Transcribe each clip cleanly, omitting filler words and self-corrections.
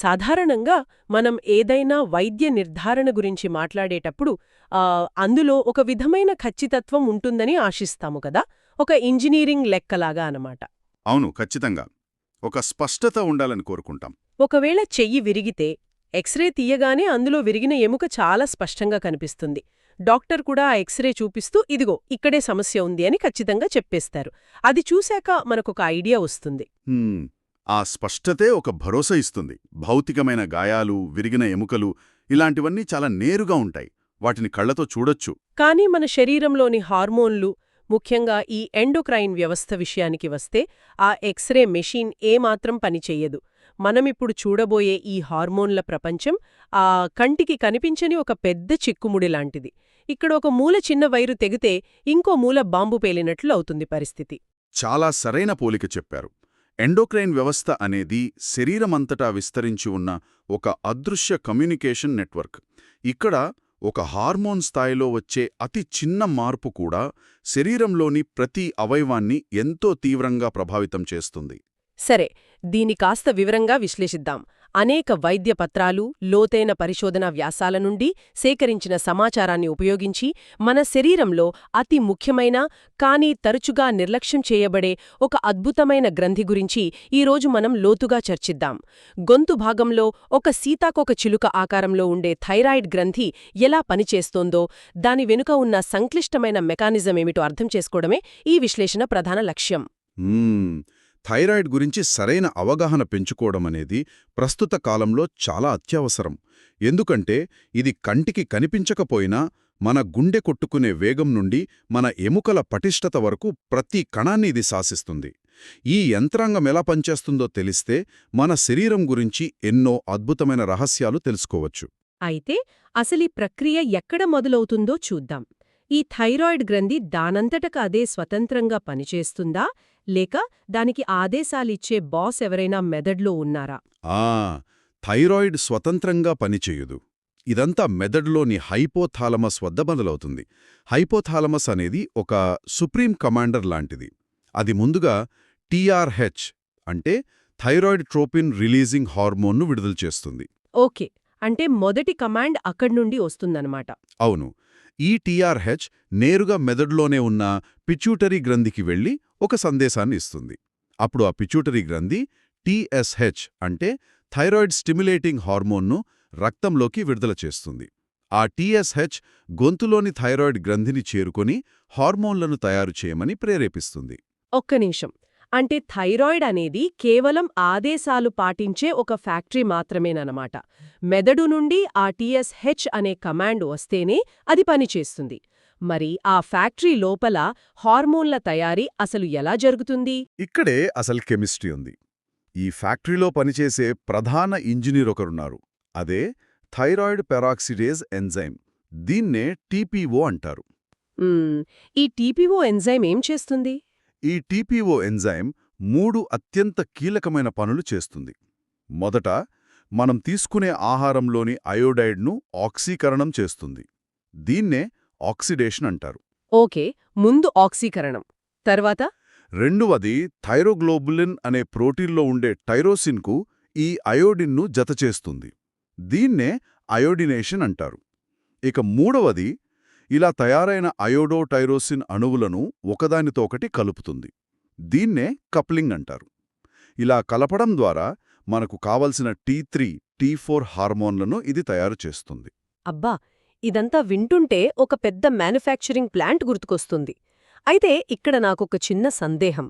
సాధారణంగా మనం ఏదైనా వైద్య నిర్ధారణ గురించి మాట్లాడేటప్పుడు అందులో ఒక విధమైన ఖచ్చితత్వం ఉంటుందని ఆశిస్తాము కదా, ఒక ఇంజనీరింగ్ లెక్కలాగా అనమాట. అవును, ఖచ్చితంగా. ఒక స్పష్టత ఉండాలని కోరుకుంటాం. ఒకవేళ చెయ్యి విరిగితే ఎక్స్రే తీయగానే అందులో విరిగిన ఎముక చాలా స్పష్టంగా కనిపిస్తుంది. డాక్టర్ కూడా ఆ ఎక్స్రే చూపిస్తూ ఇదిగో ఇక్కడే సమస్య ఉంది అని ఖచ్చితంగా చెప్పేస్తారు. అది చూశాక మనకొక ఐడియా వస్తుంది. ఆ స్పష్టతే ఒక భరోసా ఇస్తుంది. భౌతికమైన గాయాలు, విరిగిన ఎముకలు ఇలాంటివన్నీ చాలా నేరుగా ఉంటాయి. వాటిని కళ్లతో చూడొచ్చు. కానీ మన శరీరంలోని హార్మోన్లు, ముఖ్యంగా ఈ ఎండోక్రైన్ వ్యవస్థ విషయానికి వస్తే ఆ ఎక్స్రే మెషీన్ ఏమాత్రం పనిచెయ్యదు. మనమిప్పుడు చూడబోయే ఈ హార్మోన్ల ప్రపంచం ఆ కంటికి కనిపించని ఒక పెద్ద చిక్కుముడి లాంటిది. ఇక్కడ ఒక మూల చిన్న వైరు తెగితే ఇంకో మూల బాంబు పేలినట్లు అవుతుంది పరిస్థితి. చాలా సరైన పోలిక చెప్పారు. ఎండోక్రైన్ వ్యవస్థ అనేది శరీరమంతటా విస్తరించి ఉన్న ఒక అదృశ్య కమ్యూనికేషన్ నెట్వర్క్. ఇక్కడ ఒక హార్మోన్ స్థాయిలో వచ్చే అతి చిన్న మార్పు కూడా శరీరంలోని ప్రతి అవయవాన్ని ఎంతో తీవ్రంగా ప్రభావితం చేస్తుంది. సరే, దీని కాస్త వివరంగా విశ్లేషిద్దాం. అనేక వైద్య పత్రాలు, లోతైన పరిశోధనా వ్యాసాల నుండి సేకరించిన సమాచారాన్ని ఉపయోగించి మన శరీరంలో అతి ముఖ్యమైన కానీ తరచుగా నిర్లక్ష్యం చేయబడే ఒక అద్భుతమైన గ్రంథి గురించి ఈరోజు మనం లోతుగా చర్చిద్దాం. గొంతు భాగంలో ఒక సీతాకోక చిలుక ఆకారంలో ఉండే థైరాయిడ్ గ్రంథి ఎలా పనిచేస్తోందో, దాని వెనుక ఉన్న సంక్లిష్టమైన మెకానిజం ఏమిటో అర్థం చేసుకోవడమే ఈ విశ్లేషణ ప్రధాన లక్ష్యం. థైరాయిడ్ గురించి సరైన అవగాహన పెంచుకోవడం అనేది ప్రస్తుత కాలంలో చాలా అత్యవసరం. ఎందుకంటే ఇది కంటికి కనిపించకపోయినా మన గుండె కొట్టుకునే వేగం నుండి మన ఎముకల పటిష్టత వరకు ప్రతి కణాన్ని ఇది శాసిస్తుంది. ఈ యంత్రాంగం ఎలా పనిచేస్తుందో తెలిస్తే మన శరీరం గురించి ఎన్నో అద్భుతమైన రహస్యాలు తెలుసుకోవచ్చు. అయితే అసలీ ప్రక్రియ ఎక్కడ మొదలవుతుందో చూద్దాం. ఈ థైరాయిడ్ గ్రంథి దానంతటక అదే స్వతంత్రంగా పనిచేస్తుందా, లేక దానికి ఆదేశాలిచ్చే బాస్ ఎవరైనా మెదడ్లో ఉన్నారా? థైరాయిడ్ స్వతంత్రంగా పనిచేయదు. ఇదంతా మెదడులోని హైపోథాలమస్ వద్ద మొదలవుతుంది. హైపోథాలమస్ అనేది ఒక సుప్రీం కమాండర్ లాంటిది. అది ముందుగా టీఆర్హెచ్ అంటే థైరాయిడ్ ట్రోపిన్ రిలీజింగ్ హార్మోన్ను విడుదల చేస్తుంది. ఓకే, అంటే మొదటి కమాండ్ అక్కడ్నుండి వస్తుందన్నమాట. అవును. ఈ టీఆర్హెచ్ నేరుగా మెదడులోనే ఉన్న పిచ్యూటరీ గ్రంథికి వెళ్లి ఒక సందేశాన్ని ఇస్తుంది. అప్పుడు ఆ పిచ్యూటరీ గ్రంథి టీఎస్హెచ్ అంటే థైరాయిడ్ స్టిమ్యులేటింగ్ హార్మోన్ను రక్తంలోకి విడుదల చేస్తుంది. ఆ టీఎస్హెచ్ గొంతులోని థైరాయిడ్ గ్రంథిని చేరుకొని హార్మోన్లను తయారు చేయమని ప్రేరేపిస్తుంది. ఒక్క నిమిషం, అంటే థైరాయిడ్ అనేది కేవలం ఆదేశాలు పాటించే ఒక ఫ్యాక్టరీ మాత్రమేనన్నమాట. మెదడు నుండి ఆ టీఎస్హెచ్ అనే కమాండ్ వస్తేనే అది పనిచేస్తుంది. మరి ఆ ఫ్యాక్టరీ లోపల హార్మోన్ల తయారీ అసలు ఎలా జరుగుతుంది? ఇక్కడే అసలు కెమిస్ట్రీ ఉంది. ఈ ఫ్యాక్టరీలో పనిచేసే ప్రధాన ఇంజనీర్ ఒకరున్నారు. అదే థైరాయిడ్ పెరాక్సిడేజ్ ఎంజైమ్. దీన్నే టీపీఓ అంటారు. ఈ టీపీఓ ఎంజైమ్ ఏం చేస్తుంది? ఈ టీపీఓ ఎంజైమ్ 3 అత్యంత కీలకమైన పనులు చేస్తుంది. మొదట, మనం తీసుకునే ఆహారంలోని అయోడైడ్ను ఆక్సీకరణం చేస్తుంది. దీన్నే ఆక్సిడేషన్ అంటారు. ఓకే, ముందు ఆక్సీకరణం, తర్వాత? రెండవది, థైరోగ్లోబులిన్ అనే ప్రోటీన్లో ఉండే టైరోసిన్కు ఈ అయోడిన్ను జతచేస్తుంది. దీన్నే అయోడినేషన్ అంటారు. ఇక మూడవది, ఇలా తయారైన అయోడోటైరోసిన్ అణువులను ఒకదానితో ఒకటి కలుపుతుంది. దీన్నే కప్లింగ్ అంటారు. ఇలా కలపడం ద్వారా మనకు కావలసిన T3, T4 హార్మోన్లను ఇది తయారు చేస్తుంది. అబ్బా, ఇదంతా వింటుంటే ఒక పెద్ద మ్యానుఫ్యాక్చరింగ్ ప్లాంట్ గుర్తుకొస్తుంది. అయితే ఇక్కడ నాకొక చిన్న సందేహం.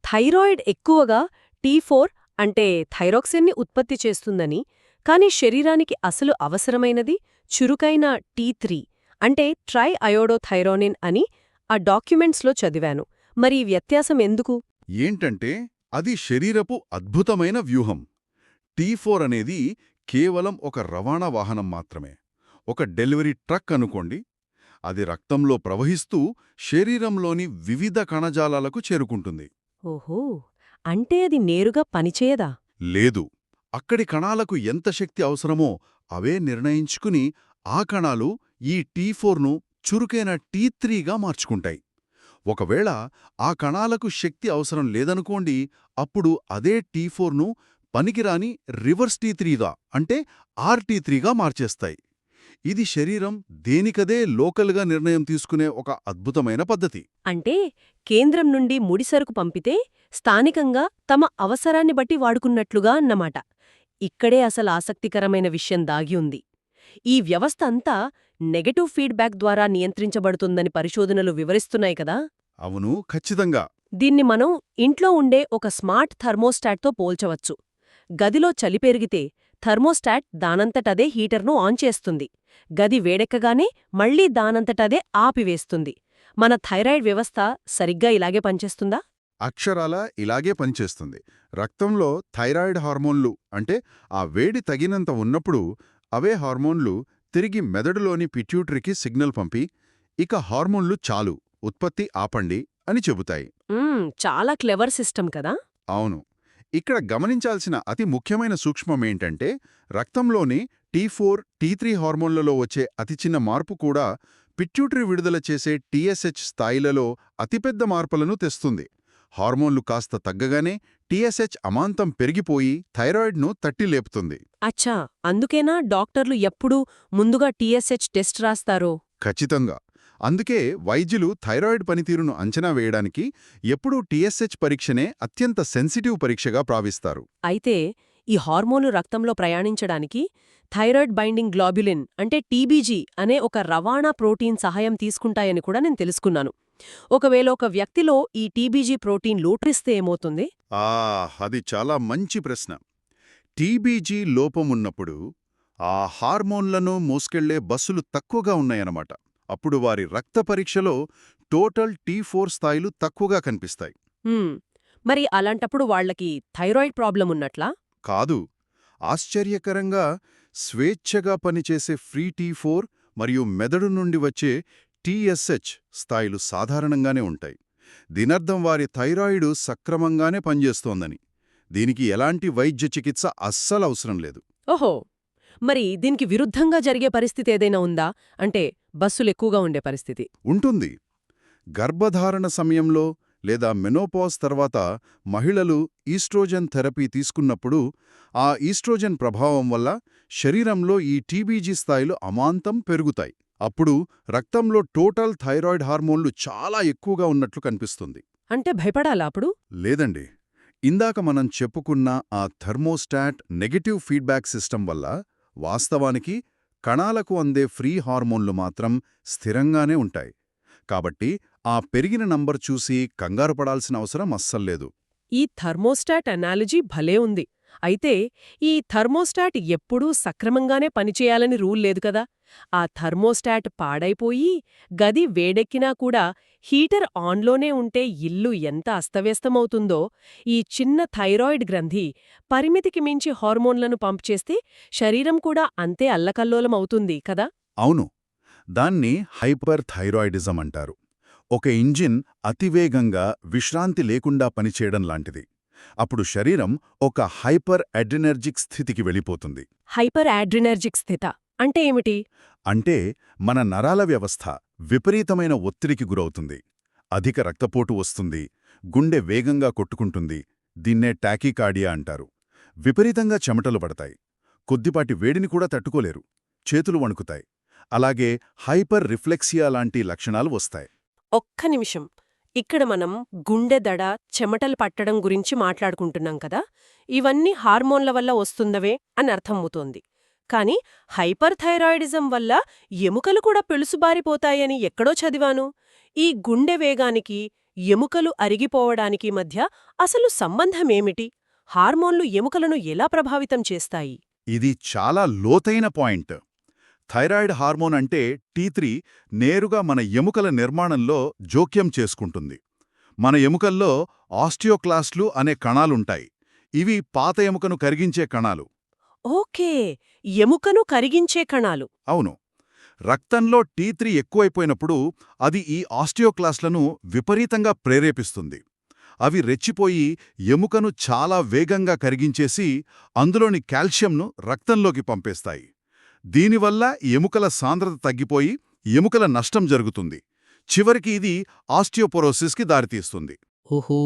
థైరాయిడ్ ఎక్కువగా T4 అంటే థైరాక్సిన్ని ఉత్పత్తి చేస్తుందని, కానీ శరీరానికి అసలు అవసరమైనది చురుకైన T3 అంటే ట్రై అయోడోథైరోనిన్ అని ఆ డాక్యుమెంట్స్లో చదివాను. మరి ఈ వ్యత్యాసం ఎందుకు? ఏంటంటే అది శరీరపు అద్భుతమైన వ్యూహం. T4 అనేది కేవలం ఒక రవాణా వాహనం మాత్రమే. ఒక డెలివరీ ట్రక్ అనుకోండి. అది రక్తంలో ప్రవహిస్తూ శరీరంలోని వివిధ కణజాలాలకు చేరుకుంటుంది. ఓహో, అంటే అది నేరుగా పనిచేయదా? లేదు. అక్కడి కణాలకు ఎంత శక్తి అవసరమో అవే నిర్ణయించుకుని ఆ కణాలు ఈ T4ను చురుకైన T3గా మార్చుకుంటాయి. ఒకవేళ ఆ కణాలకు శక్తి అవసరం లేదనుకోండి, అప్పుడు అదే T4ను పనికిరాని రివర్స్ T3గా అంటే RT3గా మార్చేస్తాయి. ఇది శరీరం దేనికదే లోకల్గా నిర్ణయం తీసుకునే ఒక అద్భుతమైన పద్ధతి. అంటే కేంద్రం నుండి ముడిసరుకు పంపితే స్థానికంగా తమ అవసరాన్ని బట్టి వాడుకున్నట్లుగా అన్నమాట. ఇక్కడే అసలు ఆసక్తికరమైన విషయం దాగి ఉంది. ఈ వ్యవస్థ అంతా నెగటివ్ ఫీడ్బ్యాక్ ద్వారా నియంత్రించబడుతుందని పరిశోధనలు వివరిస్తున్నాయి కదా. అవును, ఖచ్చితంగా. దీన్ని మనం ఇంట్లో ఉండే ఒక స్మార్ట్ థర్మోస్టాట్తో పోల్చవచ్చు. గదిలో చలి పెరిగితే థర్మోస్టాట్ దానంతటదే హీటర్ను ఆన్ చేస్తుంది. గది వేడెక్కగానే మళ్లీ దానంతటదే ఆపివేస్తుంది. మన థైరాయిడ్ వ్యవస్థ సరిగ్గా ఇలాగే పనిచేస్తుందా? అక్షరాల ఇలాగే పనిచేస్తుంది. రక్తంలో థైరాయిడ్ హార్మోన్లు అంటే ఆ వేడి తగినంత ఉన్నప్పుడు అవే హార్మోన్లు తిరిగి మెదడులోని పిట్యూటరీకి సిగ్నల్ పంపి, ఇక హార్మోన్లు చాలు, ఉత్పత్తి ఆపండి అని చెబుతాయి. చాలా క్లెవర్ సిస్టమ్ కదా. అవును. ఇక్కడ గమనించాల్సిన అతి ముఖ్యమైన సూక్ష్మమేంటంటే రక్తంలోని T4, T3 హార్మోన్లలో వచ్చే అతి చిన్న మార్పు కూడా పిట్యూటరీ విడుదల చేసే TSH స్థాయిలలో అతిపెద్ద మార్పులను తెస్తుంది. హార్మోన్లు కాస్త తగ్గగానే TSH అమాంతం పెరిగిపోయి థైరాయిడ్ను తట్టి లేపుతుంది. అచ్చా, అందుకేనా డాక్టర్లు ఎప్పుడూ ముందుగా TSH టెస్ట్ రాస్తారో? ఖచ్చితంగా. అందుకే వైద్యులు థైరాయిడ్ పనితీరును అంచనా వేయడానికి ఎప్పుడూ TSH పరీక్షనే అత్యంత సెన్సిటివ్ పరీక్షగా భావిస్తారు. అయితే ఈ హార్మోన్లు రక్తంలో ప్రయాణించడానికి థైరాయిడ్ బైండింగ్ గ్లోబ్యులిన్ అంటే TBG అనే ఒక రవాణా ప్రోటీన్ సహాయం తీసుకుంటాయని కూడా నేను తెలుసుకున్నాను. ఒకవేళ ఒక వ్యక్తిలో ఈ TBG ప్రోటీన్ లోపిస్తే ఏమవుతుంది? అది చాలా మంచి ప్రశ్న. TBG లోపమున్నప్పుడు ఆ హార్మోన్లను మోసుకెళ్లే బస్సులు తక్కువగా ఉన్నాయన్నమాట. అప్పుడు వారి రక్త పరీక్షలో టోటల్ T4 స్థాయిలు తక్కువగా కనిపిస్తాయి. మరి అలాంటప్పుడు వాళ్లకి థైరాయిడ్ ప్రాబ్లం ఉన్నట్లా? కాదు. ఆశ్చర్యకరంగా స్వేచ్ఛగా పనిచేసే ఫ్రీ T4 మరియు మెదడు నుండి వచ్చే TSH స్థాయిలు సాధారణంగానే ఉంటాయి. దీనర్థం వారి థైరాయిడు సక్రమంగానే పనిచేస్తోందని. దీనికి ఎలాంటి వైద్య చికిత్స అస్సలవసరం లేదు. ఓహో, మరి దీనికి విరుద్ధంగా జరిగే పరిస్థితి ఏదైనా ఉందా? అంటే బస్సులెక్కువగా ఉండే పరిస్థితి ఉంటుంది. గర్భధారణ సమయంలో లేదా మెనోపాజ్ తర్వాత మహిళలు ఈస్ట్రోజన్ థెరపీ తీసుకున్నప్పుడు ఆ ఈస్ట్రోజన్ ప్రభావం వల్ల శరీరంలో ఈ TBG స్థాయిలు అమాంతం పెరుగుతాయి. అప్పుడు రక్తంలో టోటల్ థైరాయిడ్ హార్మోన్లు చాలా ఎక్కువగా ఉన్నట్లు కనిపిస్తుంది. అంటే భయపడాలా అప్పుడు? లేదండి. ఇందాక మనం చెప్పుకున్న ఆ థర్మోస్టాట్ నెగటివ్ ఫీడ్బ్యాక్ సిస్టమ్ వల్ల వాస్తవానికి కణాలకు అందే ఫ్రీ హార్మోన్లు మాత్రం స్థిరంగానే ఉంటాయి. కాబట్టి ఆ పెరిగిన నంబర్ చూసి కంగారు పడాల్సిన అవసరం అస్సల్లేదు. ఈ థర్మోస్టాట్ అనాలజీ భలే ఉంది. అయితే ఈ థర్మోస్టాట్ ఎప్పుడూ సక్రమంగానే పనిచేయాలని రూల్ లేదు కదా. ఆ థర్మోస్టాట్ పాడైపోయి గది వేడెక్కినా కూడా హీటర్ ఆన్లోనే ఉంటే ఇల్లు ఎంత అస్తవ్యస్తమవుతుందో, ఈ చిన్న థైరాయిడ్ గ్రంథి పరిమితికి మించి హార్మోన్లను పంప్ చేస్తే శరీరం కూడా అంతే అల్లకల్లోలమవుతుంది కదా. అవును. దాన్ని హైపర్ థైరాయిడిజం అంటారు. ఒక ఇంజిన్ అతివేగంగా విశ్రాంతి లేకుండా పనిచేయడం లాంటిది. అప్పుడు శరీరం ఒక హైపర్ అడ్రినర్జిక్ స్థితికి వెళ్ళిపోతుంది. హైపర్ అడ్రినర్జిక్ స్థిత అంటే ఏమిటి? అంటే మన నరాల వ్యవస్థ విపరీతమైన ఒత్తిడికి గురవుతుంది. అధిక రక్తపోటు వస్తుంది, గుండె వేగంగా కొట్టుకుంటుంది. దీన్నే టాకీకార్డియా అంటారు. విపరీతంగా చెమటలు పడతాయి. కొద్దిపాటి వేడిని కూడా తట్టుకోలేరు. చేతులు వణుకుతాయి. అలాగే హైపర్ రిఫ్లెక్సియా లాంటి లక్షణాలు వస్తాయి. ఒక్క నిమిషం, ఇక్కడ మనం గుండె దడ, చెమటలు పట్టడం గురించి మాట్లాడుకుంటున్నాం కదా. ఇవన్నీ హార్మోన్ల వల్ల వస్తుందవే అని అర్థమవుతోంది. కాని హైపర్ థైరాయిడిజం వల్ల ఎముకలు కూడా పెళుసుబారిపోతాయని ఎక్కడో చదివాను. ఈ గుండె వేగానికి, ఎముకలు అరిగిపోవడానికి మధ్య అసలు సంబంధమేమిటి? హార్మోన్లు ఎముకలను ఎలా ప్రభావితం చేస్తాయి? ఇది చాలా లోతైన పాయింట్. థైరాయిడ్ హార్మోన్ అంటే T3 నేరుగా మన ఎముకల నిర్మాణంలో జోక్యం చేసుకుంటుంది. మన ఎముకల్లో ఆస్టియోక్లాస్ట్లు అనే కణాలుంటాయి. ఇవి పాత ఎముకను కరిగించే కణాలు. ఓకే, ఎముకను కరిగించే కణాలు. అవును. రక్తంలో T3 ఎక్కువైపోయినప్పుడు అది ఈ ఆస్టియోక్లాస్ట్లను విపరీతంగా ప్రేరేపిస్తుంది. అవి రెచ్చిపోయి ఎముకను చాలా వేగంగా కరిగించేసి అందులోని కాల్షియంను రక్తంలోకి పంపేస్తాయి. దీనివల్ల ఎముకల సాంద్రత తగ్గిపోయి ఎముకల నష్టం జరుగుతుంది. చివరికి ఇది ఆస్టియోపోరోసిస్కి దారితీస్తుంది. ఓహో!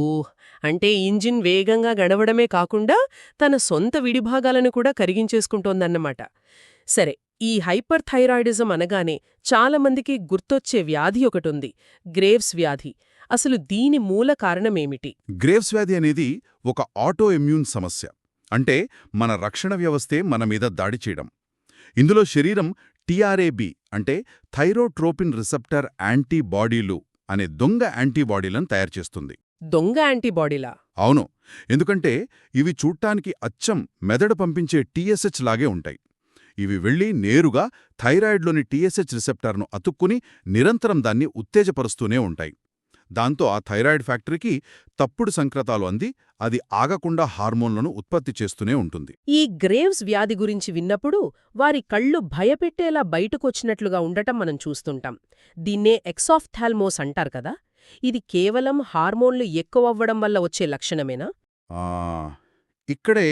అంటే ఇంజిన్ వేగంగా గడవడమే కాకుండా తన సొంత విడిభాగాలను కూడా కరిగించేసుకుంటోందన్నమాట. సరే, ఈ హైపర్ థైరాయిడిజం అనగానే చాలామందికి గుర్తొచ్చే వ్యాధి ఒకటుంది, గ్రేవ్స్ వ్యాధి. అసలు దీని మూల కారణమేమిటి? గ్రేవ్స్ వ్యాధి అనేది ఒక ఆటో ఇమ్యూన్ సమస్య. అంటే మన రక్షణ వ్యవస్థే మన మీద దాడి చేయడం. ఇందులో శరీరం టీఆర్ఏబి అంటే థైరోట్రోపిన్ రిసెప్టర్ యాంటీబాడీలు అనే దొంగ యాంటీబాడీలను తయారు చేస్తుంది. దొంగ యాంటీబాడీలా? అవును, ఎందుకంటే ఇవి చూడ్డానికి అచ్చం మెదడు పంపించే టీఎస్హెచ్ లాగే ఉంటాయి. ఇవి వెళ్ళి నేరుగా థైరాయిడ్లోని టీఎస్హెచ్ రిసెప్టార్ను అతుక్కుని నిరంతరం దాన్ని ఉత్తేజపరుస్తూనే ఉంటాయి. దాంతో ఆ థైరాయిడ్ ఫ్యాక్టరీకి తప్పుడు సంకేతాలు అంది అది ఆగకుండా హార్మోన్లను ఉత్పత్తి చేస్తూనే ఉంటుంది. ఈ గ్రేవ్స్ వ్యాధి గురించి విన్నప్పుడు వారి కళ్ళు భయపెట్టేలా బయటకొచ్చినట్లుగా ఉండటం మనం చూస్తుంటాం. దీన్నే ఎక్సాఫ్థాల్మోస్ అంటారు కదా. ఇది కేవలం హార్మోన్లు ఎక్కువవ్వడం వల్ల వచ్చే లక్షణమేనా? ఆ, ఇక్కడే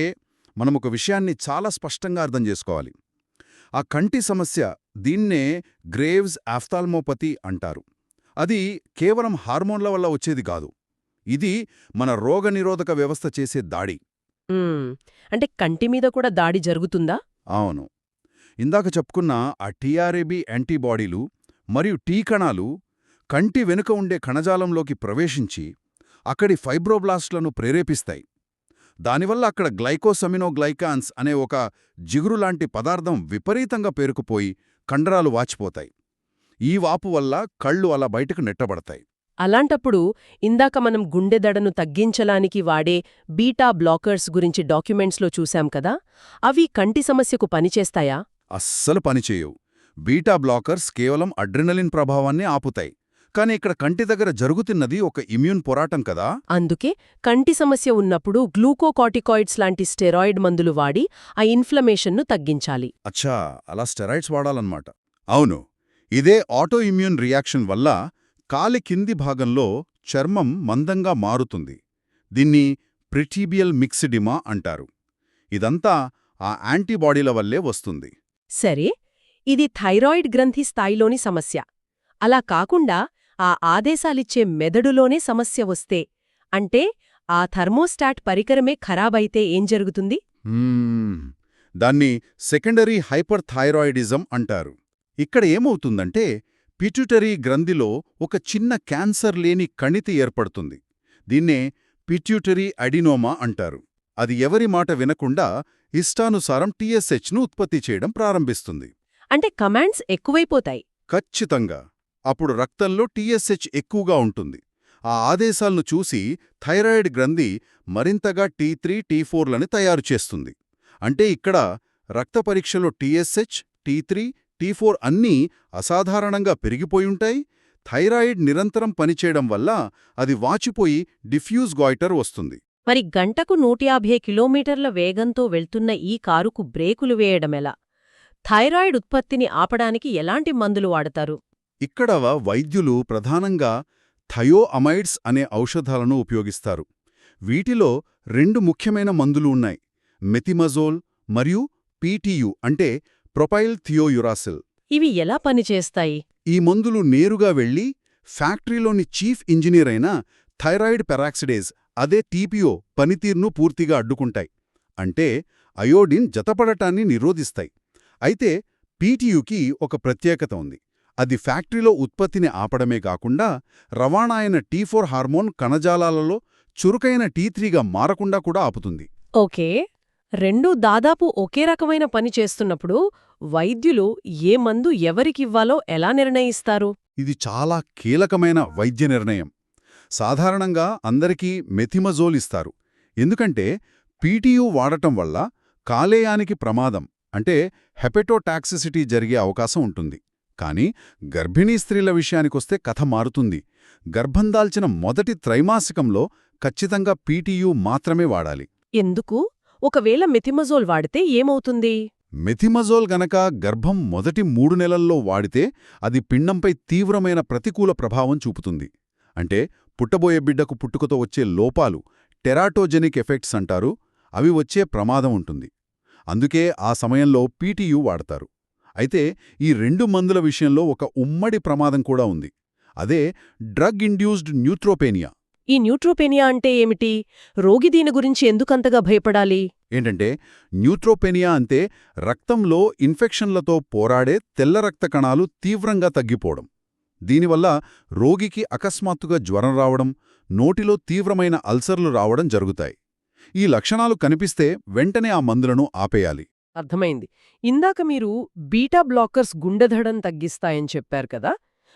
మనమొక విషయాన్ని చాలా స్పష్టంగా అర్థం చేసుకోవాలి. ఆ కంటి సమస్య, దీన్నే గ్రేవ్స్ ఆఫ్థాల్మోపతి అంటారు. అది కేవలం హార్మోన్ల వల్ల వచ్చేది కాదు. ఇది మన రోగనిరోధక వ్యవస్థ చేసే దాడి. ఉమ్, అంటే కంటి మీద కూడా దాడి జరుగుతుందా? అవును, ఇందాక చెప్పుకున్న ఆ టీఆర్ఏబి యాంటీబాడీలు మరియు టీ కణాలు కంటి వెనుక ఉండే కణజాలంలోకి ప్రవేశించి అక్కడి ఫైబ్రోబ్లాస్ట్లను ప్రేరేపిస్తాయి. దానివల్ల అక్కడ గ్లైకోసమినోగ్లైకాన్స్ అనే ఒక జిగురులాంటి పదార్థం విపరీతంగా పేరుకుపోయి కండరాలు వాచిపోతాయి. ఈ వాపు వల్ల కళ్ళు అలా బయటకు నెట్టబడతాయి. అలాంటప్పుడు ఇందాక మనం గుండెదడను తగ్గించడానికి వాడే బీటా బ్లాకర్స్ గురించి డాక్యుమెంట్స్లో చూశాం కదా, అవి కంటి సమస్యకు పనిచేస్తాయా? అస్సలు పనిచేయవు. బీటా బ్లాకర్స్ కేవలం అడ్రినలిన్ ప్రభావాన్ని ఆపుతాయి. కానీ ఇక్కడ కంటి దగ్గర జరుగుతున్నది ఒక ఇమ్యూన్ పోరాటం కదా. అందుకే కంటి సమస్య ఉన్నప్పుడు గ్లూకోకార్టికాయిడ్స్ లాంటి స్టెరాయిడ్ మందులు వాడి ఆ ఇన్ఫ్లమేషన్ను తగ్గించాలి. అచ్చా, అలా స్టెరాయిడ్స్ వాడాలన్నమాట. అవును, ఇదే ఆటో ఇమ్యూన్ రియాక్షన్ వల్ల కాలి కింది భాగంలో చర్మం మందంగా మారుతుంది. దీన్ని ప్రిటీబియల్ మిక్సిడిమా అంటారు. ఇదంతా ఆ యాంటీబాడీల వల్లే వస్తుంది. సరే, ఇది థైరాయిడ్ గ్రంథి స్థాయిలోని సమస్య. అలా కాకుండా ఆ ఆదేశాలిచ్చే మెదడులోనే సమస్య వస్తే, అంటే ఆ థర్మోస్టాట్ పరికరమే ఖరాబైతే ఏం జరుగుతుంది? దాన్ని సెకండరీ హైపర్ థైరాయిడిజం అంటారు. ఇక్కడ ఏమవుతుందంటే పిట్యూటరీ గ్రంథిలో ఒక చిన్న క్యాన్సర్ లేని కణితి ఏర్పడుతుంది. దీన్నే పిట్యూటరీ అడినోమా అంటారు. అది ఎవరి మాట వినకుండా ఇష్టానుసారం టీఎస్హెచ్ను ఉత్పత్తి చేయడం ప్రారంభిస్తుంది. అంటే కమాండ్స్ ఎక్కువైపోతాయి. ఖచ్చితంగా. అప్పుడు రక్తంలో టీఎస్హెచ్ ఎక్కువగా ఉంటుంది. ఆ ఆదేశాలను చూసి థైరాయిడ్ గ్రంథి మరింతగా T3, T4లని తయారు చేస్తుంది. అంటే ఇక్కడ రక్త పరీక్షలో టీఎస్హెచ్, T3, T4 అన్నీ అసాధారణంగా పెరిగిపోయుంటాయి. థైరాయిడ్ నిరంతరం పనిచేయడం వల్ల అది వాచిపోయి డిఫ్యూజ్ గాయిటర్ వస్తుంది. మరి గంటకు 150 కిలోమీటర్ల వేగంతో వెళ్తున్న ఈ కారుకు బ్రేకులు వేయడమెలా? థైరాయిడ్ ఉత్పత్తిని ఆపడానికి ఎలాంటి మందులు వాడతారు? ఇక్కడ వైద్యులు ప్రధానంగా థయోఅమైడ్స్ అనే ఔషధాలను ఉపయోగిస్తారు. వీటిలో 2 ముఖ్యమైన మందులు ఉన్నాయి, మెతిమజోల్ మరియు పీటీయు అంటే ప్రొపైల్ థియోయురాసిల్. ఇవి ఎలా పనిచేస్తాయి? ఈ మందులు నేరుగా వెళ్లి ఫ్యాక్టరీలోని చీఫ్ ఇంజనీర్ అయిన థైరాయిడ్ పెరాక్సిడేజ్ అదే టీపీఓ పనితీరును పూర్తిగా అడ్డుకుంటాయి. అంటే అయోడిన్ జతపడటాన్ని నిరోధిస్తాయి. అయితే పీటీయుకి ఒక ప్రత్యేకత ఉంది. అది ఫ్యాక్టరీలో ఉత్పత్తిని ఆపడమే కాకుండా రవాణా అయిన T4 హార్మోన్ కణజాలాలలో చురుకైన T3గా మారకుండా కూడా ఆపుతుంది. ఓకే, రెండూ దాదాపు ఒకే రకమైన పని చేస్తున్నప్పుడు వైద్యులు ఏ మందు ఎవరికివ్వాలో ఎలా నిర్ణయిస్తారు? ఇది చాలా కీలకమైన వైద్య నిర్ణయం. సాధారణంగా అందరికీ మెథిమజోల్ ఇస్తారు. ఎందుకంటే పీటీయు వాడటం వల్ల కాలేయానికి ప్రమాదం అంటే హెపటోటాక్సిసిటీ జరిగే అవకాశం ఉంటుంది. కానీ గర్భిణీ స్త్రీల విషయానికొస్తే కథ మారుతుంది. గర్భం దాల్చిన మొదటి త్రైమాసికంలో ఖచ్చితంగా పీటీయు మాత్రమే వాడాలి. ఎందుకు? ఒకవేళ మెథిమజోల్ వాడితే ఏమవుతుంది? మెథిమజోల్ గనక గర్భం మొదటి 3 నెలల్లో వాడితే అది పిండంపై తీవ్రమైన ప్రతికూల ప్రభావం చూపుతుంది. అంటే పుట్టబోయే బిడ్డకు పుట్టుకతో వచ్చే లోపాలు, టెరాటోజెనిక్ ఎఫెక్ట్స్ అంటారు, అవి వచ్చే ప్రమాదం ఉంటుంది. అందుకే ఆ సమయంలో పీటీయు వాడతారు. అయితే ఈ 2 మందుల విషయంలో ఒక ఉమ్మడి ప్రమాదం కూడా ఉంది. అదే డ్రగ్ ఇండ్యూస్డ్ న్యూట్రోపేనియా. ఈ న్యూట్రోపెనియా అంటే ఏమిటి? రోగి దీని గురించి ఎందుకంతగా భయపడాలి? ఏంటంటే న్యూట్రోపెనియా అంటే రక్తంలో ఇన్ఫెక్షన్లతో పోరాడే తెల్ల రక్త కణాలు తీవ్రంగా తగ్గిపోవడం. దీనివల్ల రోగికి అకస్మాత్తుగా జ్వరం రావడం, నోటిలో తీవ్రమైన అల్సర్లు రావడం జరుగుతాయి. ఈ లక్షణాలు కనిపిస్తే వెంటనే ఆ మందులను ఆపేయాలి. అర్థమైంది. ఇందాక మీరు బీటా బ్లాకర్స్ గుండెదడం తగ్గిస్తాయని చెప్పారు కదా,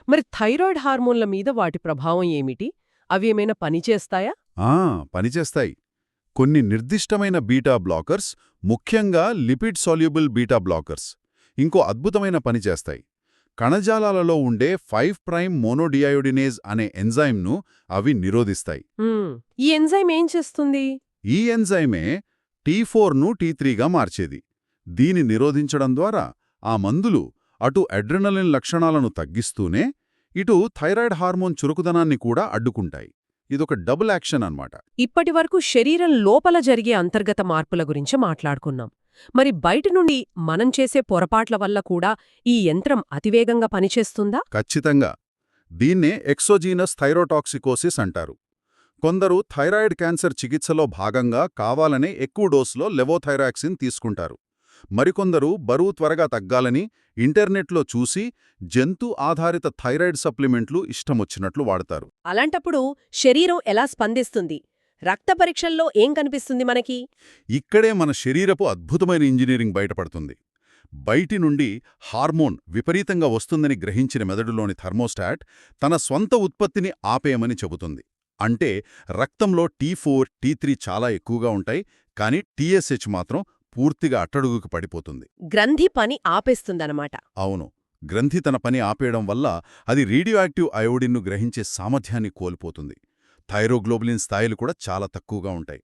మరి థైరాయిడ్ హార్మోన్ల మీద వాటి ప్రభావం ఏమిటి? అవి ఏమైనా పనిచేస్తాయా? పనిచేస్తాయి. కొన్ని నిర్దిష్టమైన బీటా బ్లాకర్స్, ముఖ్యంగా లిపిడ్ సాల్యుబుల్ బీటా బ్లాకర్స్, ఇంకో అద్భుతమైన పని చేస్తాయి. కణజాలాలలో ఉండే 5' మోనోడియాయోడినేజ్ అనే ఎంజైమ్ను అవి నిరోధిస్తాయి. ఈ ఎంజైమ్ ఏం చేస్తుంది? ఈ ఎంజైమే T4ను T3గా మార్చేది. దీని నిరోధించడం ద్వారా ఆ మందులు అటు అడ్రినలిన్ లక్షణాలను తగ్గిస్తూనే ఇటు థైరాయిడ్ హార్మోన్ చురుకుదనాన్ని కూడా అడ్డుకుంటాయి. ఇదొక డబుల్ యాక్షన్ అన్నమాట. ఇప్పటివరకు శరీరం లోపల జరిగే అంతర్గత మార్పుల గురించి మాట్లాడుకున్నాం. మరి బయటి నుండి మనం చేసే పొరపాట్ల వల్ల కూడా ఈ యంత్రం అతివేగంగా పనిచేస్తుందా? ఖచ్చితంగా. దీన్నే ఎక్సోజీనస్ థైరోటాక్సికోసిస్ అంటారు. కొందరు థైరాయిడ్ క్యాన్సర్ చికిత్సలో భాగంగా కావాలనే ఎక్కువ డోసులో లెవోథైరాక్సిన్ తీసుకుంటారు. మరికొందరు బరువు త్వరగా తగ్గాలని ఇంటర్నెట్లో చూసి జంతు ఆధారిత థైరాయిడ్ సప్లిమెంట్లు ఇష్టమొచ్చినట్లు వాడతారు. అలాంటప్పుడు శరీరం ఎలా స్పందిస్తుంది? రక్త పరీక్షల్లో ఏం కనిపిస్తుంది మనకి? ఇక్కడే మన శరీరపు అద్భుతమైన ఇంజనీరింగ్ బయటపడుతుంది. బయటి నుండి హార్మోన్ విపరీతంగా వస్తుందని గ్రహించిన మెదడులోని థర్మోస్టాట్ తన స్వంత ఉత్పత్తిని ఆపేయమని చెబుతుంది. అంటే రక్తంలో T4, T3 చాలా ఎక్కువగా ఉంటాయి, కానీ TSH మాత్రం పూర్తిగా అట్టడుగుకు పడిపోతుంది. గ్రంథి పని ఆపేస్తుందన్నమాట. అవును. గ్రంథి తన పని ఆపేయడం వల్ల అది రేడియోయాక్టివ్ అయోడిన్ను గ్రహించే సామర్థ్యాన్ని కోల్పోతుంది. థైరోగ్లోబులిన్ స్థాయిలు కూడా చాలా తక్కువగా ఉంటాయి.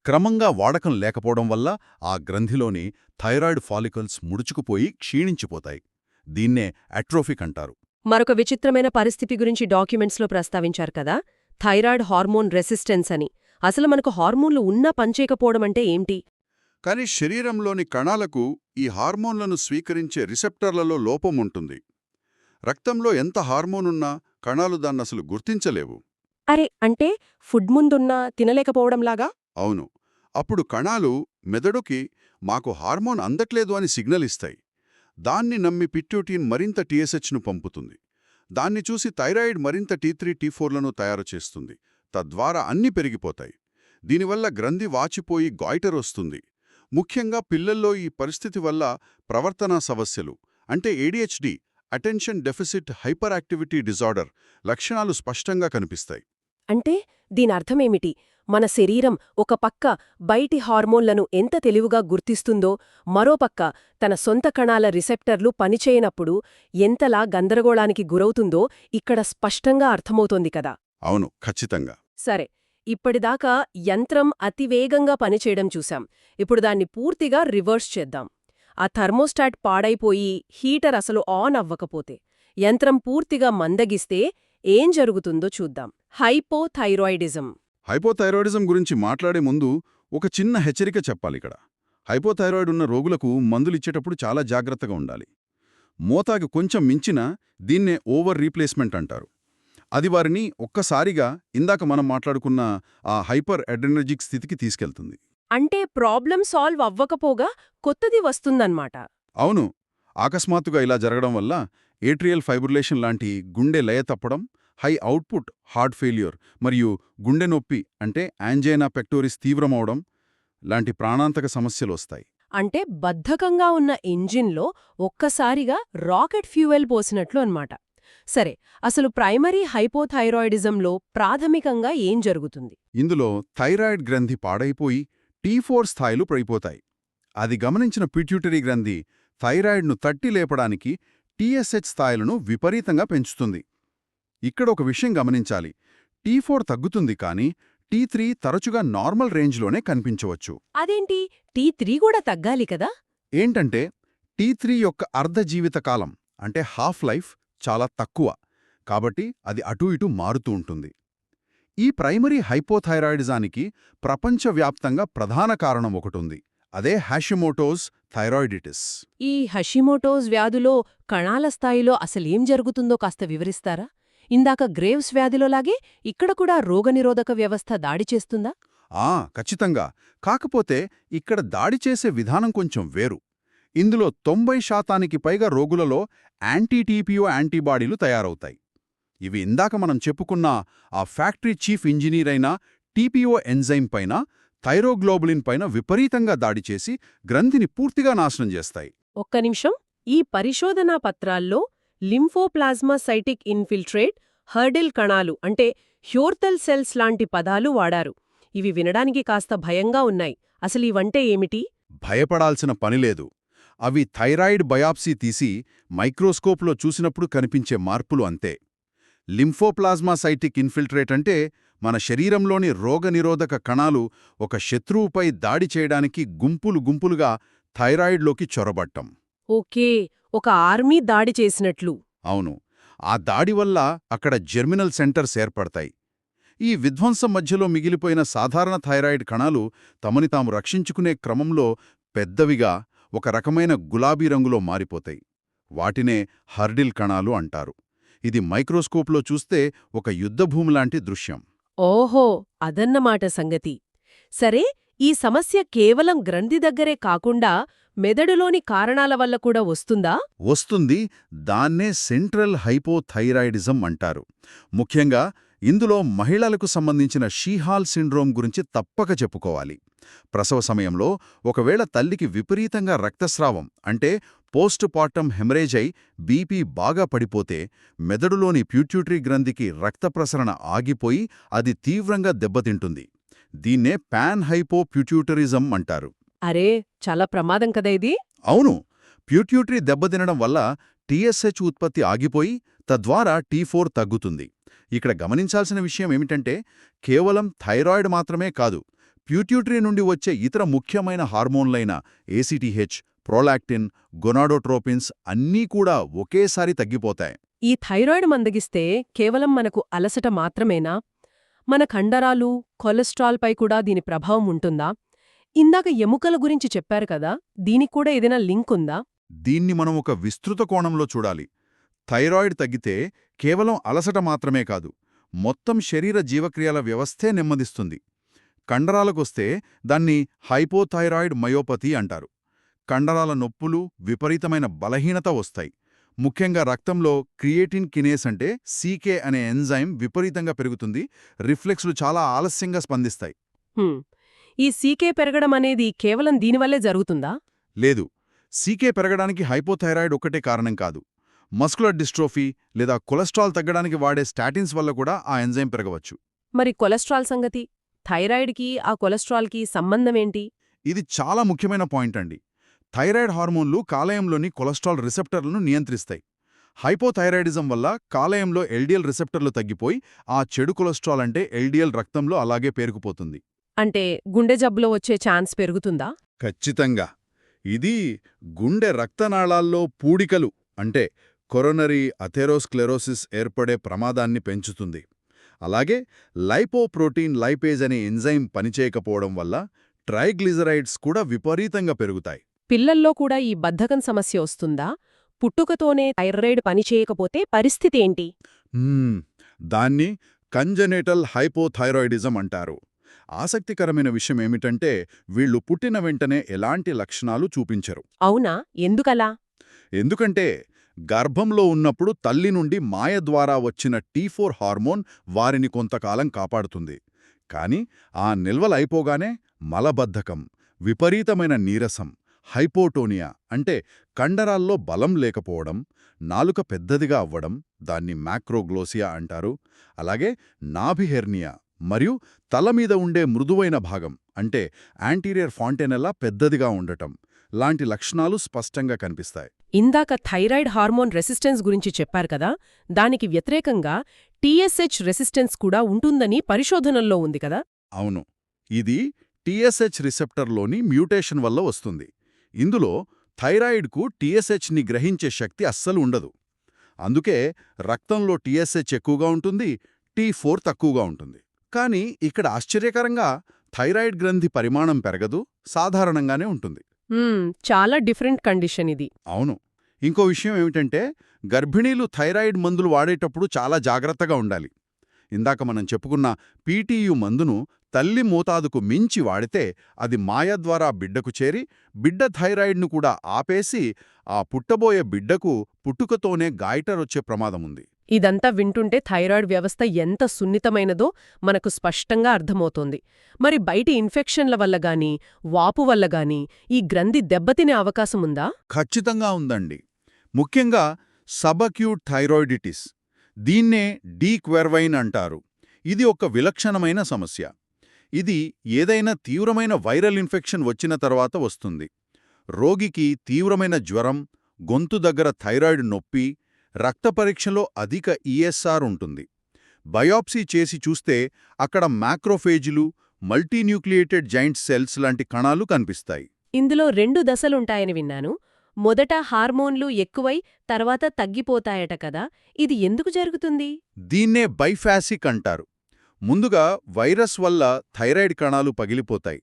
క్రమంగా వాడకం లేకపోవడం వల్ల ఆ గ్రంథిలోని థైరాయిడ్ ఫాలికల్స్ ముడుచుకుపోయి క్షీణించిపోతాయి. దీన్నే అట్రోఫిక్ అంటారు. మరొక విచిత్రమైన పరిస్థితి గురించి డాక్యుమెంట్స్లో ప్రస్తావించారు కదా, థైరాయిడ్ హార్మోన్ రెసిస్టెన్స్ అని. అసలు మనకు హార్మోన్లు ఉన్నా పనిచేయకపోవడం అంటే ఏంటి? కానీ శరీరంలోని కణాలకు ఈ హార్మోన్లను స్వీకరించే రిసెప్టర్లలో లోపం ఉంటుంది. రక్తంలో ఎంత హార్మోనున్నా కణాలు దాన్నసలు గుర్తించలేవు. అరే, అంటే ఫుడ్ ముందున్నా తినలేకపోవడంలాగా? అవును. అప్పుడు కణాలు మెదడుకి మాకు హార్మోన్ అందట్లేదు అని సిగ్నల్ ఇస్తాయి. దాన్ని నమ్మి పిట్యూటిన్ మరింత TSHను పంపుతుంది. దాన్ని చూసి థైరాయిడ్ మరింత T3, T4లను తయారు చేస్తుంది. తద్వారా అన్నీ పెరిగిపోతాయి. దీనివల్ల గ్రంథి వాచిపోయి గాయిటర్ వస్తుంది. ముఖ్యంగా పిల్లల్లో ఈ పరిస్థితి వల్ల ప్రవర్తనా సమస్యలు అంటే ADHD, attention deficit hyper activity disorder లక్షణాలు స్పష్టంగా కనిపిస్తాయి. అంటే దీనర్థమేమిటి? మన శరీరం ఒక పక్క బయటి హార్మోన్లను ఎంత తెలివిగా గుర్తిస్తుందో, మరోపక్క తన సొంత కణాల రిసెప్టర్లు పనిచేయనప్పుడు ఎంతలా గందరగోళానికి గురవుతుందో ఇక్కడ స్పష్టంగా అర్థమవుతోంది కదా. అవును, ఖచ్చితంగా. సరే, ఇప్పటిదాకా యంత్రం అతివేగంగా పనిచేయడం చూశాం. ఇప్పుడు దాన్ని పూర్తిగా రివర్స్ చేద్దాం. ఆ థర్మోస్టాట్ పాడైపోయి హీటర్ అసలు ఆన్ అవ్వకపోతే, యంత్రం పూర్తిగా మందగిస్తే ఏం జరుగుతుందో చూద్దాం. హైపోథైరాయిడిజం. హైపోథైరాయిడిజం గురించి మాట్లాడే ముందు ఒక చిన్న హెచ్చరిక చెప్పాలిక్కడ. హైపోథైరాయిడ్ ఉన్న రోగులకు మందులిచ్చేటప్పుడు చాలా జాగ్రత్తగా ఉండాలి. మోతాదు కొంచెం మించినా దీన్నే ఓవర్ రీప్లేస్మెంట్ అంటారు. అది వారిని ఒక్కసారిగా ఇందాక మనం మాట్లాడుకున్న ఆ హైపర్ అడ్రెనర్జిక్ స్థితికి తీసుకెళ్తుంది. అంటే ప్రాబ్లం సాల్వ్ అవ్వకపోగా కొత్తది వస్తుందన్నమాట. అవును. అకస్మాత్తుగా ఇలా జరగడం వల్ల ఏట్రియల్ ఫైబ్రిలేషన్ లాంటి గుండె లయ తప్పడం, హై అవుట్పుట్ హార్ట్ ఫెయిల్యూర్ మరియు గుండె నొప్పి అంటే యాంజైనా పెక్టోరిస్ తీవ్రమవడం లాంటి ప్రాణాంతక సమస్యలు వస్తాయి. అంటే బద్ధకంగా ఉన్న ఇంజిన్లో ఒక్కసారిగా రాకెట్ ఫ్యూయల్ పోసినట్లు అన్నమాట. సరే, అసలు ప్రైమరీ హైపోథైరాయిడిజంలో ప్రాథమికంగా ఏం జరుగుతుంది? ఇందులో థైరాయిడ్ గ్రంథి పాడైపోయి T4 స్థాయిలు పడిపోతాయి. అది గమనించిన పిట్యూటరీ గ్రంథి థైరాయిడ్ను తట్టి లేపడానికి TSH స్థాయిలను విపరీతంగా పెంచుతుంది. ఇక్కడ ఒక విషయం గమనించాలి. T4 తగ్గుతుంది కానీ T3 తరచుగా నార్మల్ రేంజ్లోనే కనిపించవచ్చు. అదేంటి, T3 కూడా తగ్గాలి కదా? ఏంటంటే T3 యొక్క అర్ధ జీవితకాలం అంటే హాఫ్ లైఫ్ చాలా తక్కువ, కాబట్టి అది అటూ ఇటూ మారుతూ ఉంటుంది. ఈ ప్రైమరీ హైపోథైరాయిడిజానికి ప్రపంచవ్యాప్తంగా ప్రధాన కారణం ఒకటుంది. అదే హాషిమోటోస్ థైరాయిడిటిస్. ఈ హషిమోటోస్ వ్యాధులో కణాల స్థాయిలో అసలేం జరుగుతుందో కాస్త వివరిస్తారా? ఇందాక గ్రేవ్స్ వ్యాధిలోలాగే ఇక్కడ కూడా రోగనిరోధక వ్యవస్థ దాడి చేస్తుందా? ఖచ్చితంగా. కాకపోతే ఇక్కడ దాడి చేసే విధానం కొంచెం వేరు. ఇందులో 90% పైగా రోగులలో యాంటీ-టీపీఓ యాంటీబాడీలు తయారవుతాయి. ఇవి ఇందాక మనం చెప్పుకున్న ఆ ఫ్యాక్టరీ చీఫ్ ఇంజనీర్ అయిన టీపీఓ ఎంజైమ్ పైన, థైరోగ్లోబులిన్ పైన విపరీతంగా దాడి చేసి గ్రంథిని పూర్తిగా నాశనం చేస్తాయి. ఒక్క నిమిషం. ఈ పరిశోధనా పత్రాల్లో లింఫోప్లాజ్మాసైటిక్ ఇన్ఫిల్ట్రేట్, హర్డిల్ కణాలు అంటే హ్యోర్తల్ సెల్స్ లాంటి పదాలు వాడారు. ఇవి వినడానికి కాస్త భయంగా ఉన్నాయి. అసలివంటే ఏమిటి? భయపడాల్సిన పనిలేదు. అవి థైరాయిడ్ బయాప్సీ తీసి మైక్రోస్కోప్లో చూసినప్పుడు కనిపించే మార్పులు అంతే. లింఫోప్లాజ్మాసైటిక్ ఇన్ఫిల్ట్రేట్ అంటే మన శరీరంలోని రోగనిరోధక కణాలు ఒక శత్రువుపై దాడి చేయడానికి గుంపులు గుంపులుగా థైరాయిడ్లోకి చొరబట్టం. ఓకే, ఒక ఆర్మీ దాడి చేసినట్లు. అవును. ఆ దాడి వల్ల అక్కడ జెర్మినల్ సెంటర్స్ ఏర్పడతాయి. ఈ విధ్వంసం మధ్యలో మిగిలిపోయిన సాధారణ థైరాయిడ్ కణాలు తమని తాము రక్షించుకునే క్రమంలో పెద్దవిగా ఒక రకమైన గులాబీ రంగులో మారిపోతాయి. వాటినే హర్డిల్ కణాలు అంటారు. ఇది మైక్రోస్కోప్లో చూస్తే ఒక యుద్ధభూమిలాంటి దృశ్యం. ఓహో, అదన్నమాట సంగతి. సరే, ఈ సమస్య కేవలం గ్రంథి దగ్గరే కాకుండా మెదడులోని కారణాల వల్ల కూడా వస్తుందా? వస్తుంది. దాన్నే సెంట్రల్ హైపోథైరాయిడిజం అంటారు. ముఖ్యంగా ఇందులో మహిళలకు సంబంధించిన షీహాల్ సిండ్రోమ్ గురించి తప్పక చెప్పుకోవాలి. ప్రసవ సమయంలో ఒకవేళ తల్లికి విపరీతంగా రక్తస్రావం అంటే పోస్ట్ పార్టమ్ హెమరేజ్ అయి బీపీ బాగా పడిపోతే మెదడులోని ప్యూట్యూటరీ గ్రంథికి రక్త ప్రసరణ ఆగిపోయి అది తీవ్రంగా దెబ్బతింటుంది. దీన్నే పాన్ హైపోప్యూట్యూటరిజం అంటారు. అరే, చాలా ప్రమాదం కదా ఇది. అవును. ప్యూట్యూటరీ దెబ్బతినడం వల్ల టీఎస్హెచ్ ఉత్పత్తి ఆగిపోయి తద్వారా T4 తగ్గుతుంది. ఇక్కడ గమనించాల్సిన విషయం ఏమిటంటే కేవలం థైరాయిడ్ మాత్రమే కాదు, ప్యూట్యూటరీ నుండి వచ్చే ఇతర ముఖ్యమైన హార్మోన్లైన ఏసీటీహెచ్, ప్రోలాక్టిన్, గొనాడోట్రోపిన్స్ అన్నీ కూడా ఒకేసారి తగ్గిపోతాయి. ఈ థైరాయిడ్ మందగిస్తే కేవలం మనకు అలసట మాత్రమేనా? మన కండరాలు, కొలెస్ట్రాల్పై కూడా దీని ప్రభావం ఉంటుందా? ఇందాక ఎముకల గురించి చెప్పారు కదా, దీనికి కూడా ఏదైనా లింక్ ఉందా? దీన్ని మనం ఒక విస్తృత కోణంలో చూడాలి. థైరాయిడ్ తగ్గితే కేవలం అలసట మాత్రమే కాదు, మొత్తం శరీర జీవక్రియల వ్యవస్థే నెమ్మదిస్తుంది. కండరాలకొస్తే దాన్ని హైపోథైరాయిడ్ మయోపతి అంటారు. కండరాల నొప్పులు, విపరీతమైన బలహీనత వస్తాయి. ముఖ్యంగా రక్తంలో క్రియేటిన్ కినేస్ అంటే సీకే అనే ఎంజైమ్ విపరీతంగా పెరుగుతుంది. రిఫ్లెక్స్లు చాలా ఆలస్యంగా స్పందిస్తాయి. ఈ సీకే పెరగడం అనేది కేవలం దీనివల్లే జరుగుతుందా? లేదు. సీకే పెరగడానికి హైపోథైరాయిడ్ ఒక్కటే కారణం కాదు. మస్కులర్ డిస్ట్రోఫీ లేదా కొలెస్ట్రాల్ తగ్గడానికి వాడే స్టాటిన్స్ వల్ల కూడా ఆ ఎంజైమ్ పెరగవచ్చు. మరి కొలెస్ట్రాల్ సంగతి? థైరాయిడ్కి ఆ కొలెస్ట్రాల్కి సంబంధమేంటి? ఇది చాలా ముఖ్యమైన పాయింట్ అండి. థైరాయిడ్ హార్మోన్లు కాలేయంలోని కొలెస్ట్రాల్ రిసెప్టర్లను నియంత్రిస్తాయి. హైపోథైరాయిడిజం వల్ల కాలేయంలో ఎల్డిఎల్ రిసెప్టర్లు తగ్గిపోయి ఆ చెడు కొలెస్ట్రాల్ అంటే ఎల్డిఎల్ రక్తంలో అలాగే పేరుకుపోతుంది. అంటే గుండె జబ్బులో వచ్చే ఛాన్స్ పెరుగుతుందా? ఖచ్చితంగా. ఇది గుండె రక్తనాళాల్లో పూడికలు అంటే కొరోనరీ అథెరోస్క్లెరోసిస్ ఏర్పడే ప్రమాదాన్ని పెంచుతుంది. అలాగే లైపోప్రోటీన్ లైపేజ్ అనే ఎంజైమ్ పనిచేయకపోవడం వల్ల ట్రైగ్లిజరైడ్స్ కూడా విపరీతంగా పెరుగుతాయి. పిల్లల్లో కూడా ఈ బద్ధకం సమస్య వస్తుందా? పుట్టుకతోనే థైరాయిడ్ పనిచేయకపోతే పరిస్థితి ఏంటి? దాన్ని కంజెనేటల్ హైపోథైరాయిడిజం అంటారు. ఆసక్తికరమైన విషయం ఏమిటంటే వీళ్లు పుట్టిన వెంటనే ఎలాంటి లక్షణాలు చూపించరు. అవునా? ఎందుకలా? ఎందుకంటే గర్భంలో ఉన్నప్పుడు తల్లి నుండి మాయ ద్వారా వచ్చిన T4 హార్మోన్ వారిని కొంతకాలం కాపాడుతుంది. కాని ఆ నిల్వలైపోగానే మలబద్ధకం, విపరీతమైన నీరసం, హైపోటోనియా అంటే కండరాల్లో బలం లేకపోవడం, నాలుక పెద్దదిగా అవ్వడం, దాన్ని మ్యాక్రోగ్లోసియా అంటారు. అలాగే నాభిహెర్నియా మరియు తలమీద ఉండే మృదువైన భాగం అంటే యాంటీరియర్ ఫాంటెనెల్లా పెద్దదిగా ఉండటం లాంటి లక్షణాలు స్పష్టంగా కనిపిస్తాయి. ఇందాక థైరాయిడ్ హార్మోన్ రెసిస్టెన్స్ గురించి చెప్పారు కదా, దానికి వ్యతిరేకంగా TSH రెసిస్టెన్స్ కూడా ఉంటుందని పరిశోధనల్లో ఉంది కదా? అవును. ఇది TSH రిసెప్టర్లోని మ్యూటేషన్ వల్ల వస్తుంది. ఇందులో థైరాయిడ్కు TSHని గ్రహించే శక్తి అస్సలు ఉండదు. అందుకే రక్తంలో TSH ఎక్కువగా ఉంటుంది, T4 తక్కువగా ఉంటుంది. కానీ ఇక్కడ ఆశ్చర్యకరంగా థైరాయిడ్ గ్రంథి పరిమాణం పెరగదు, సాధారణంగానే ఉంటుంది. చాలా డిఫరెంట్ కండిషన్ ఇది. అవును. ఇంకో విషయం ఏమిటంటే గర్భిణీలు థైరాయిడ్ మందులు వాడేటప్పుడు చాలా జాగ్రత్తగా ఉండాలి. ఇందాక మనం చెప్పుకున్న పీటీయు మందును తల్లి మోతాదుకు మించి వాడితే అది మాయ ద్వారా బిడ్డకు చేరి బిడ్డ థైరాయిడ్ను కూడా ఆపేసి ఆ పుట్టబోయే బిడ్డకు పుట్టుకతోనే గాయిటరొచ్చే ప్రమాదముంది. ఇదంతా వింటుంటే థైరాయిడ్ వ్యవస్థ ఎంత సున్నితమైనదో మనకు స్పష్టంగా అర్థమవుతోంది. మరి బయటి ఇన్ఫెక్షన్ల వల్ల గానీ, వాపు వల్ల గానీ ఈ గ్రంథి దెబ్బతినే అవకాశముందా? ఖచ్చితంగా ఉందండి. ముఖ్యంగా సబక్యూట్ థైరాయిడిటిస్, దీన్నే డీక్వెర్వైన్ అంటారు. ఇది ఒక విలక్షణమైన సమస్య. ఇది ఏదైనా తీవ్రమైన వైరల్ ఇన్ఫెక్షన్ వచ్చిన తర్వాత వస్తుంది. రోగికి తీవ్రమైన జ్వరం, గొంతు దగ్గర థైరాయిడ్ నొప్పి, రక్త పరీక్షలో అధిక ఈఎస్ఆర్ ఉంటుంది. బయాప్సీ చేసి చూస్తే అక్కడ మ్యాక్రోఫేజులు, మల్టీన్యూక్లియేటెడ్ జైంట్ సెల్స్ లాంటి కణాలు కనిపిస్తాయి. ఇందులో 2 దశలుంటాయని విన్నాను. మొదట హార్మోన్లు ఎక్కువై తర్వాత తగ్గిపోతాయట కదా, ఇది ఎందుకు జరుగుతుంది? దీన్నే బైఫాసిక్ అంటారు. ముందుగా వైరస్ వల్ల థైరాయిడ్ కణాలు పగిలిపోతాయి.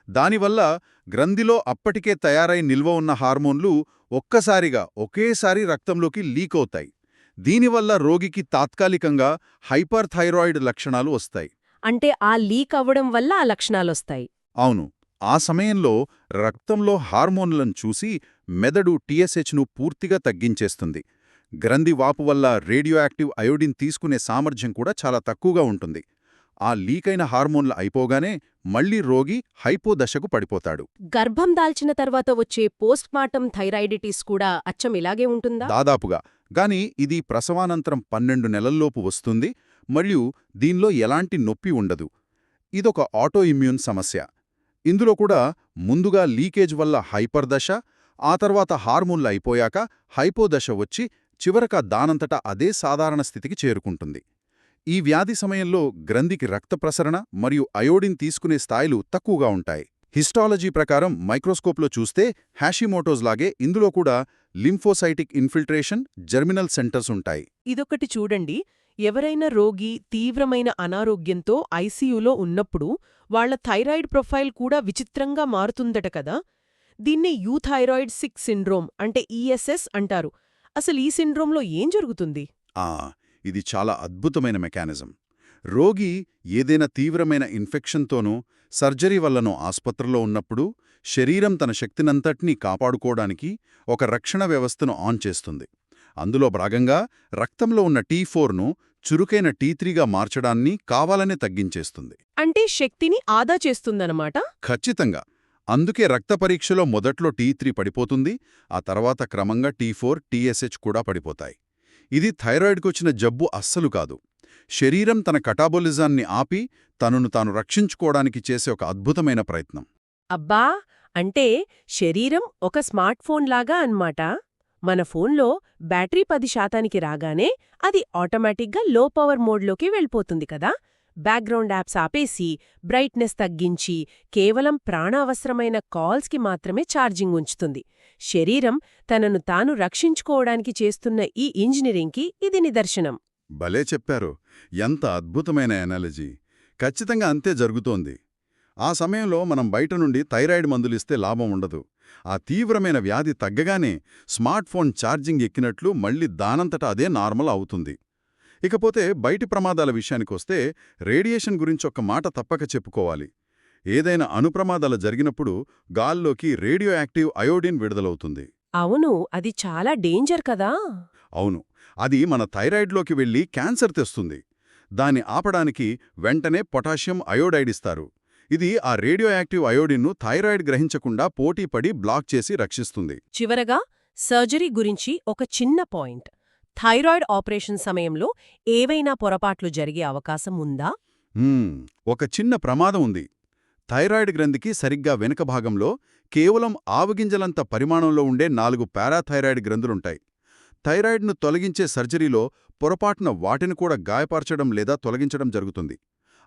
దానివల్ల గ్రంథిలో అప్పటికే తయారై నిల్వ ఉన్న హార్మోన్లు ఒకేసారి రక్తంలోకి లీకవుతాయి. దీనివల్ల రోగికి తాత్కాలికంగా హైపర్ థైరాయిడ్ లక్షణాలు వస్తాయి. అంటే ఆ లీక్ అవ్వడం వల్ల ఆ లక్షణాలొస్తాయి. అవును. ఆ సమయంలో రక్తంలో హార్మోన్లను చూసి మెదడు టీఎస్హెచ్ను పూర్తిగా తగ్గించేస్తుంది. గ్రంథి వాపు వల్ల రేడియోయాక్టివ్ అయోడిన్ తీసుకునే సామర్థ్యం కూడా చాలా తక్కువగా ఉంటుంది. ఆ లీకైన హార్మోన్లు అయిపోగానే మళ్లీ రోగి హైపోదశకు పడిపోతాడు. గర్భం దాల్చిన తర్వాత వచ్చే పోస్ట్మార్టం థైరాయిడిటిస్ కూడా అచ్చం ఇలాగే ఉంటుందా? దాదాపుగా. గాని ఇది ప్రసవానంతరం 12 నెలల్లోపు వస్తుంది మరియు దీనిలో ఎలాంటి నొప్పి ఉండదు. ఇదొక ఆటో ఇమ్యూన్ సమస్య. ఇందులో కూడా ముందుగా లీకేజ్ వల్ల హైపర్ దశ, ఆ తర్వాత హార్మోన్లు అయిపోయాక హైపోదశ వచ్చి చివరక దానంతటా అదే సాధారణ స్థితికి చేరుకుంటుంది. ఈ వ్యాధి సమయంలో గ్రంథికి రక్త ప్రసరణ మరియు అయోడిన్ తీసుకునే స్థాయిలు తక్కువగా ఉంటాయి. హిస్టాలజీ ప్రకారం మైక్రోస్కోప్లో చూస్తే హ్యాషిమోటోస్ లాగే ఇందులో కూడా లింఫోసైటిక్ ఇన్ఫిల్ట్రేషన్, జెర్మినల్ సెంటర్స్ ఉంటాయి. ఇదొకటి చూడండి. ఎవరైనా రోగి తీవ్రమైన అనారోగ్యంతో ఐసీయూలో ఉన్నప్పుడు వాళ్ల థైరాయిడ్ ప్రొఫైల్ కూడా విచిత్రంగా మారుతుందట కదా. దీన్నే యూథైరాయిడ్ సిక్ సిండ్రోమ్ అంటే ఈఎస్ఎస్ అంటారు. అసలు ఈ సిండ్రోమ్లో ఏం జరుగుతుంది? ఇది చాలా అద్భుతమైన మెకానిజం. రోగి ఏదైనా తీవ్రమైన ఇన్ఫెక్షన్తోనో సర్జరీ వల్లనో ఆస్పత్రిలో ఉన్నప్పుడు శరీరం తన శక్తినంతటినీ కాపాడుకోవడానికి ఒక రక్షణ వ్యవస్థను ఆన్ చేస్తుంది. అందులో భాగంగా రక్తంలో ఉన్న T4ను చురుకైన T3గా మార్చడాన్ని కావాలనే తగ్గించేస్తుంది. అంటే శక్తిని ఆదా చేస్తుందన్నమాట. ఖచ్చితంగా. అందుకే రక్త పరీక్షలో మొదట్లో T3 పడిపోతుంది, ఆ తర్వాత క్రమంగా T4, TSH కూడా పడిపోతాయి. ఇది థైరాయిడ్కొచ్చిన జబ్బు అస్సలు కాదు. శరీరం తన కటాబొలిజాన్ని ఆపి తనను తాను రక్షించుకోవడానికి చేసే ఒక అద్భుతమైన ప్రయత్నం. అబ్బా! అంటే శరీరం ఒక స్మార్ట్ ఫోన్ లాగా అన్మాట. మన ఫోన్లో బ్యాటరీ 10% రాగానే అది ఆటోమేటిక్గా లో పవర్ మోడ్లోకి వెళ్ళిపోతుంది కదా. బ్యాక్గ్రౌండ్ యాప్స్ ఆపేసి, బ్రైట్నెస్ తగ్గించి, కేవలం ప్రాణావసరమైన కాల్స్కి మాత్రమే ఛార్జింగ్ ఉంచుతుంది. శరీరం తనను తాను రక్షించుకోవడానికి చేస్తున్న ఈ ఇంజనీరింగ్కి ఇది నిదర్శనం. భలే చెప్పారు. ఎంత అద్భుతమైన ఎనాలజీ. ఖచ్చితంగా అంతే జరుగుతోంది. ఆ సమయంలో మనం బయట నుండి థైరాయిడ్ మందులిస్తే లాభం ఉండదు. ఆ తీవ్రమైన వ్యాధి తగ్గగానే స్మార్ట్ ఫోన్ ఛార్జింగ్ ఎక్కినట్లు మళ్లీ దానంతటా అదే నార్మల్ అవుతుంది. ఇకపోతే బయటి ప్రమాదాల విషయానికొస్తే రేడియేషన్ గురించొక్క మాట తప్పక చెప్పుకోవాలి. ఏదైనా అణుప్రమాదాలు జరిగినప్పుడు గాల్లోకి రేడియోయాక్టివ్ అయోడిన్ విడుదలవుతుంది. అవును, అది చాలా డేంజర్ కదా. అవును, అది మన థైరాయిడ్లోకి వెళ్లి క్యాన్సర్ తెస్తుంది. దాన్ని ఆపడానికి వెంటనే పొటాషియం అయోడైడ్ ఇస్తారు. ఇది ఆ రేడియోయాక్టివ్ అయోడిన్ను థైరాయిడ్ గ్రహించకుండా పోటీపడి బ్లాక్ చేసి రక్షిస్తుంది. చివరగా సర్జరీ గురించి ఒక చిన్న పాయింట్. థైరాయిడ్ ఆపరేషన్ సమయంలో ఏవైనా పొరపాట్లు జరిగే అవకాశం ఉందా? ఒక చిన్న ప్రమాదం ఉంది. థైరాయిడ్ గ్రంథికి సరిగ్గా వెనుక భాగంలో కేవలం ఆవుగింజలంత పరిమాణంలో ఉండే 4 పారాథైరాయిడ్ గ్రంథులుంటాయి. థైరాయిడ్ను తొలగించే సర్జరీలో పొరపాటున వాటిని కూడా గాయపరచడం లేదా తొలగించడం జరుగుతుంది.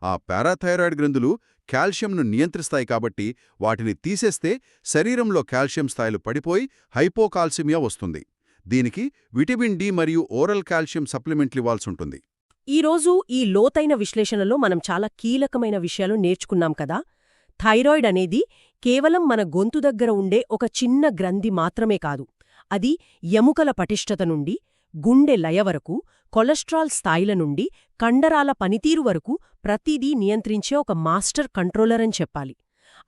ఆ పారాథైరాయిడ్ గ్రంథులు కాల్షియంను నియంత్రిస్తాయి కాబట్టి వాటిని తీసేస్తే శరీరంలో కాల్షియం స్థాయిలు పడిపోయి హైపోకాల్సిమియా వస్తుంది. దీనికి విటమిన్ డి మరియు ఓరల్ కాల్షియం సప్లిమెంట్లు ఇవ్వాల్సుంటుంది. ఈరోజు ఈ లోతైన విశ్లేషణలో మనం చాలా కీలకమైన విషయాలు నేర్చుకున్నాం కదా. థైరాయిడ్ అనేది కేవలం మన గొంతు దగ్గర ఉండే ఒక చిన్న గ్రంథి మాత్రమే కాదు. అది ఎముకల పటిష్టత నుండి గుండె లయ వరకు, కొలెస్ట్రాల్ స్థాయిల నుండి కండరాల పనితీరు వరకు ప్రతిదీ నియంత్రించే ఒక మాస్టర్ కంట్రోలర్ అని చెప్పాలి.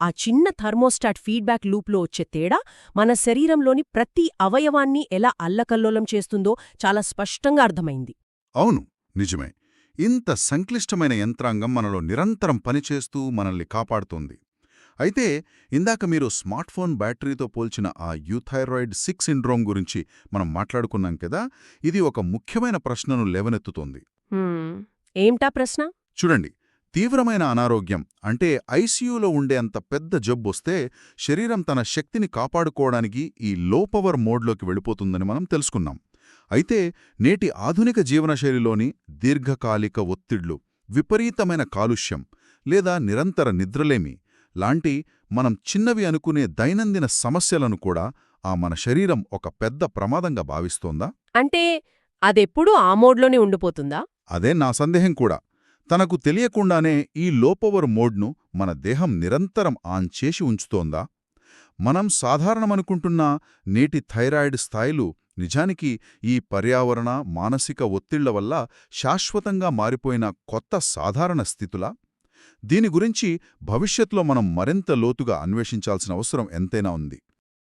ఆ చిన్న థర్మోస్టాట్ ఫీడ్బ్యాక్ లూప్లో వచ్చే తేడా మన శరీరంలోని ప్రతి అవయవాన్ని ఎలా అల్లకల్లోలం చేస్తుందో చాలా స్పష్టంగా అర్థమైంది. అవును, నిజమే. ఇంత సంక్లిష్టమైన యంత్రాంగం మనలో నిరంతరం పనిచేస్తూ మనల్ని కాపాడుతోంది. అయితే ఇందాక మీరు స్మార్ట్ఫోన్ బ్యాటరీతో పోల్చిన ఆ యూథైరాయిడ్ 6 సిండ్రోమ్ గురించి మనం మాట్లాడుకున్నాం కదా, ఇది ఒక ముఖ్యమైన ప్రశ్నను లేవనెత్తుతోంది. ఏంటా ప్రశ్న? చూడండి, తీవ్రమైన అనారోగ్యం అంటే ఐసీయూలో ఉండే అంత పెద్ద జబ్బొస్తే శరీరం తన శక్తిని కాపాడుకోవడానికి ఈ లో పవర్ మోడ్లోకి వెళ్ళిపోతుందని మనం తెలుసుకున్నాం. అయితే నేటి ఆధునిక జీవనశైలిలోని దీర్ఘకాలిక ఒత్తిళ్లు, విపరీతమైన కాలుష్యం లేదా నిరంతర నిద్రలేమి లాంటి మనం చిన్నవి అనుకునే దైనందిన సమస్యలను కూడా మన శరీరం ఒక పెద్ద ప్రమాదంగా భావిస్తోందా? అంటే అదెప్పుడూ ఆ మోడ్లోనే ఉండిపోతుందా? అదే నా సందేహం కూడా. తనకు తెలియకుండానే ఈ లోపవర్ మోడ్ను మన దేహం నిరంతరం ఆన్ చేసి ఉంచుతోందా? మనం సాధారణమనుకుంటున్న నేటి థైరాయిడ్ స్థాయిలు నిజానికి ఈ పర్యావరణ, మానసిక ఒత్తిళ్ల వల్ల శాశ్వతంగా మారిపోయిన కొత్త సాధారణ స్థితులా? దీని గురించి భవిష్యత్తులో మనం మరింత లోతుగా అన్వేషించాల్సిన అవసరం ఎంతైనా ఉంది.